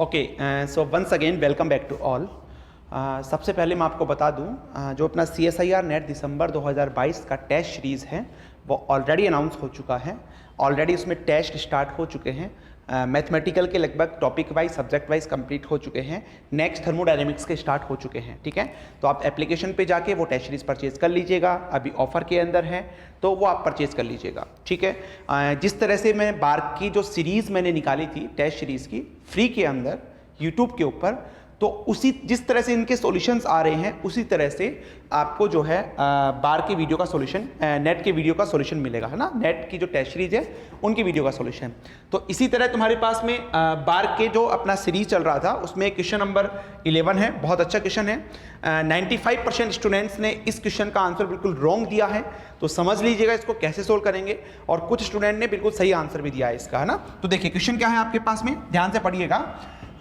Okay, so once again welcome back to all. सबसे पहले मैं आपको बता दूं, जो अपना CSIR नेट दिसंबर 2022 का टेस्ट सीरीज़ है वो ऑलरेडी अनाउंस हो चुका है। ऑलरेडी उसमें टेस्ट स्टार्ट हो चुके हैं। मैथमेटिकल के लगभग topic wise subject wise complete हो चुके हैं। नेक्स्ट थर्मोडायनेमिक्स के स्टार्ट हो चुके हैं। ठीक है, तो आप एप्लीकेशन पे जाके वो टेस्ट सीरीज परचेज कर लीजिएगा। अभी ऑफर के अंदर है तो वो आप परचेज कर लीजिएगा। ठीक है, जिस तरह से मैं बार्क की जो सीरीज़ मैंने निकाली थी टेस्ट सीरीज़ की फ्री के अंदर यूट्यूब के ऊपर, तो उसी जिस तरह से इनके सॉल्यूशंस आ रहे हैं उसी तरह से आपको जो है बार के वीडियो का सॉल्यूशन, नेट के वीडियो का सॉल्यूशन मिलेगा, है ना। नेट की जो टेस्ट सीरीज है उनकी वीडियो का सॉल्यूशन। तो इसी तरह तुम्हारे पास में बार के जो अपना सीरीज चल रहा था उसमें क्वेश्चन नंबर 11 है, बहुत अच्छा क्वेश्चन है। 95% स्टूडेंट्स ने इस क्वेश्चन का आंसर बिल्कुल रॉन्ग दिया है, तो समझ लीजिएगा इसको कैसे सोल्व करेंगे। और कुछ स्टूडेंट ने बिल्कुल सही आंसर भी दिया है इसका, है ना। तो देखिए क्वेश्चन क्या है आपके पास में, ध्यान से पढ़िएगा।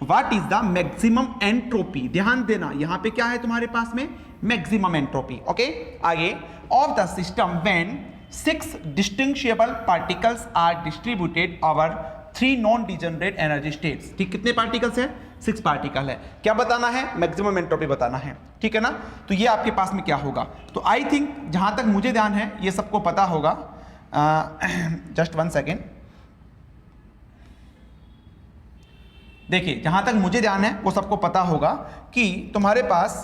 What is the maximum entropy? ध्यान देना, यहां पे क्या है तुम्हारे पास में, मैक्सिमम एंट्रोपी। ओके, आगे of the system when 6 distinguishable particles are distributed over 3 non degenerate energy states. ठीक, कितने पार्टिकल्स हैं, 6 पार्टिकल है। क्या बताना है, मैक्सिमम एंट्रोपी बताना है। ठीक है ना, तो ये आपके पास में क्या होगा, तो आई थिंक जहां तक मुझे ध्यान है ये सबको पता होगा। जस्ट 1 सेकेंड, देखिए जहां तक मुझे ध्यान है वो सबको पता होगा कि तुम्हारे पास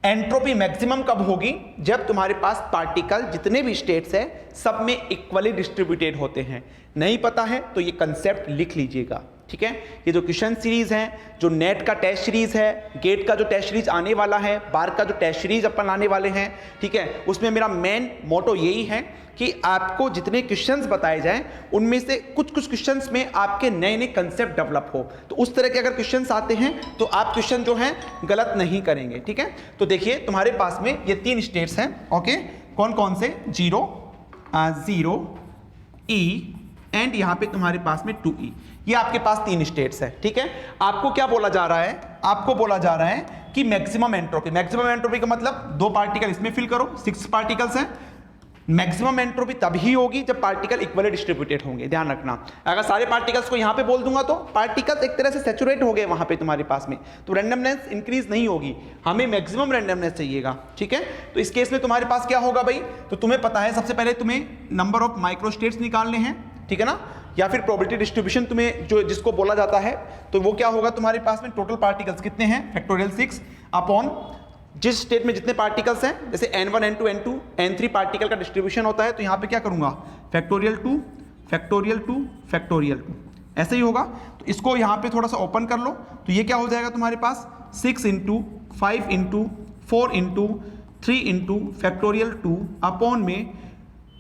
एंट्रोपी मैक्सिमम कब होगी, जब तुम्हारे पास पार्टिकल जितने भी स्टेट्स है सब में इक्वली डिस्ट्रीब्यूटेड होते हैं। नहीं पता है तो ये कंसेप्ट लिख लीजिएगा। ठीक है, ये जो क्वेश्चन सीरीज है, जो नेट का टेस्ट सीरीज है, गेट का जो टेस्ट सीरीज आने वाला है, बार का जो टेस्ट सीरीज अपन लाने वाले हैं, ठीक है, उसमें मेरा मेन मोटो यही है कि आपको जितने क्वेश्चंस बताए जाएं उनमें से कुछ क्वेश्चंस में आपके नए नए कंसेप्ट डेवलप हो। तो उस तरह के अगर क्वेश्चंस आते हैं तो आप क्वेश्चन जो हैं गलत नहीं करेंगे। ठीक है, तो देखिए तुम्हारे पास में ये 3 स्टेट्स हैं। ओके, कौन कौन से, 0, 0, E एंड यहाँ पे तुम्हारे पास में 2E। ये आपके पास 3 स्टेट्स है। ठीक है, आपको क्या बोला जा रहा है, आपको बोला जा रहा है कि मैक्सिमम एंट्रोपी। मैक्सिमम एंट्रोपी का मतलब 2 पार्टिकल इसमें फिल करो, 6 पार्टिकल्स हैं। मैक्सिमम एंट्रोपी तभी होगी जब पार्टिकल इक्वली डिस्ट्रीब्यूटेड होंगे। ध्यान रखना, अगर सारे पार्टिकल्स को यहां पे बोल दूंगा तो पार्टिकल्स एक तरह से सैचुरेट हो गए वहां पे तुम्हारे पास में, तो रैंडमनेस इंक्रीज नहीं होगी, हमें मैक्सिमम रैंडमनेस चाहिएगा। ठीक है, तो इस केस में तुम्हारे पास क्या होगा भाई, तो तुम्हें पता है सबसे पहले तुम्हें नंबर ऑफ माइक्रोस्टेट्स निकालने हैं। ठीक है ना, या फिर प्रोबेबिलिटी डिस्ट्रीब्यूशन तुम्हें जो जिसको बोला जाता है, तो वो क्या होगा तुम्हारे पास में, टोटल पार्टिकल्स कितने हैं, फैक्टोरियल 6 अपॉन जिस स्टेट में जितने पार्टिकल्स हैं, जैसे n1 n2 n2 n3 particle का डिस्ट्रीब्यूशन होता है, तो यहां पे क्या करूंगा, फैक्टोरियल 2 फैक्टोरियल 2 फैक्टोरियल 2 ऐसे ही होगा। तो इसको यहां पे थोड़ा सा ओपन कर लो, तो ये क्या हो जाएगा तुम्हारे पास 6 into 5 into 4 into 3 into factorial 2 upon में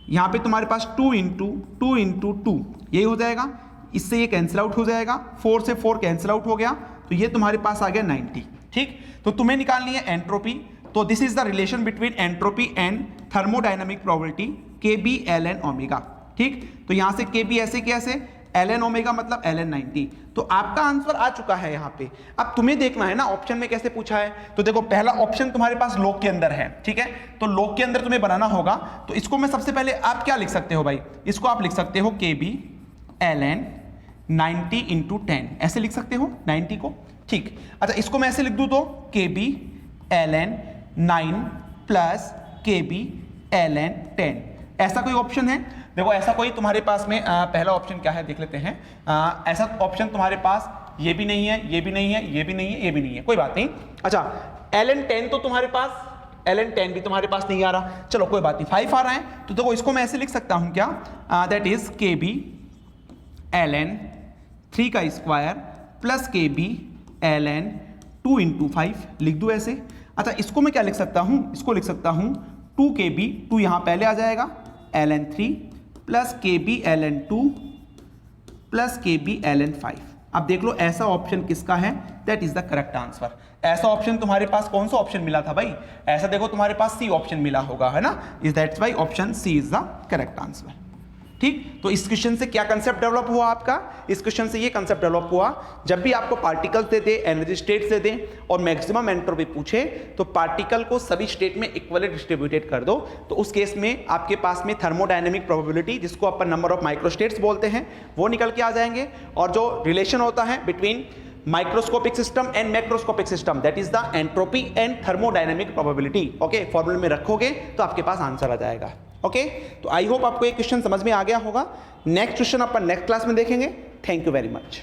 यहां पे तुम्हारे पास 2 इंटू 2 इंटू 2, यही हो जाएगा। इससे ये कैंसिल आउट हो जाएगा, 4 से 4 कैंसिल आउट हो गया, तो ये तुम्हारे पास आ गया 90। ठीक, तो तुम्हें निकालनी है एंट्रोपी। तो this is the relation between entropy and thermodynamic probability KB ln omega. ठीक, तो यहां से KB ऐसे कैसे, ln ओमेगा मतलब ln 90। तो आपका आंसर आ चुका है यहां पे। अब तुम्हें देखना है ना ऑप्शन में कैसे पूछा है, तो देखो पहला ऑप्शन तुम्हारे पास लॉग के अंदर है। ठीक है, तो लॉग के अंदर तुम्हें बनाना होगा, तो इसको मैं सबसे पहले आप क्या लिख सकते हो भाई, इसको आप लिख सकते हो KB ln 90 इंटू 10, ऐसे लिख सकते हो 90 को। ठीक, अच्छा इसको मैं ऐसे लिख दूं तो KB ln 9 plus KB ln 10, ऐसा कोई ऑप्शन है, देखो ऐसा कोई तुम्हारे पास में पहला ऑप्शन क्या है देख लेते हैं। ऐसा ऑप्शन तुम्हारे पास ये भी नहीं है, ये भी नहीं है, ये भी नहीं है, ये भी नहीं है, कोई बात नहीं। अच्छा ln 10 तो तुम्हारे पास, ln 10 भी तुम्हारे पास नहीं आ रहा, चलो कोई बात नहीं, 5 आ रहा है, तो देखो इसको मैं ऐसे लिख सकता हूं क्या, दैट इज KB ln 3 का square plus KB ln 2 into 5, लिख दूं ऐसे। अच्छा इसको मैं क्या लिख सकता हूं, इसको लिख सकता हूं 2KB, 2 यहां पहले आ जाएगा, ln 3 plus KB ln 2 plus KB ln 5। अब देख लो ऐसा ऑप्शन किसका है, that is the correct answer. ऐसा ऑप्शन तुम्हारे पास कौन सा ऑप्शन मिला था भाई, ऐसा देखो तुम्हारे पास C ऑप्शन मिला होगा, है ना, is that's why option C is the correct answer. ठीक। तो इस क्वेश्चन से क्या कंसेप्ट डेवलप हुआ आपका, इस क्वेश्चन से ये कंसेप्ट डेवलप हुआ, जब भी आपको पार्टिकल्स दे दे, एनर्जी स्टेट्स दे दे और मैक्सिमम एंट्रोपी पूछे तो पार्टिकल को सभी स्टेट में इक्वली डिस्ट्रीब्यूटेड कर दो। तो उस केस में आपके पास में थर्मोडायनेमिक प्रोबेबिलिटी, जिसको अपन नंबर ऑफ माइक्रोस्टेट्स बोलते हैं, वो निकल के आ जाएंगे। और जो रिलेशन होता है between microscopic system and macroscopic system, that is the entropy and thermodynamic probability, okay, फॉर्मूले में रखोगे तो आपके पास आंसर आ जाएगा। ओके, तो आई होप आपको ये क्वेश्चन समझ में आ गया होगा। नेक्स्ट क्वेश्चन अपन नेक्स्ट क्लास में देखेंगे। Thank you very much.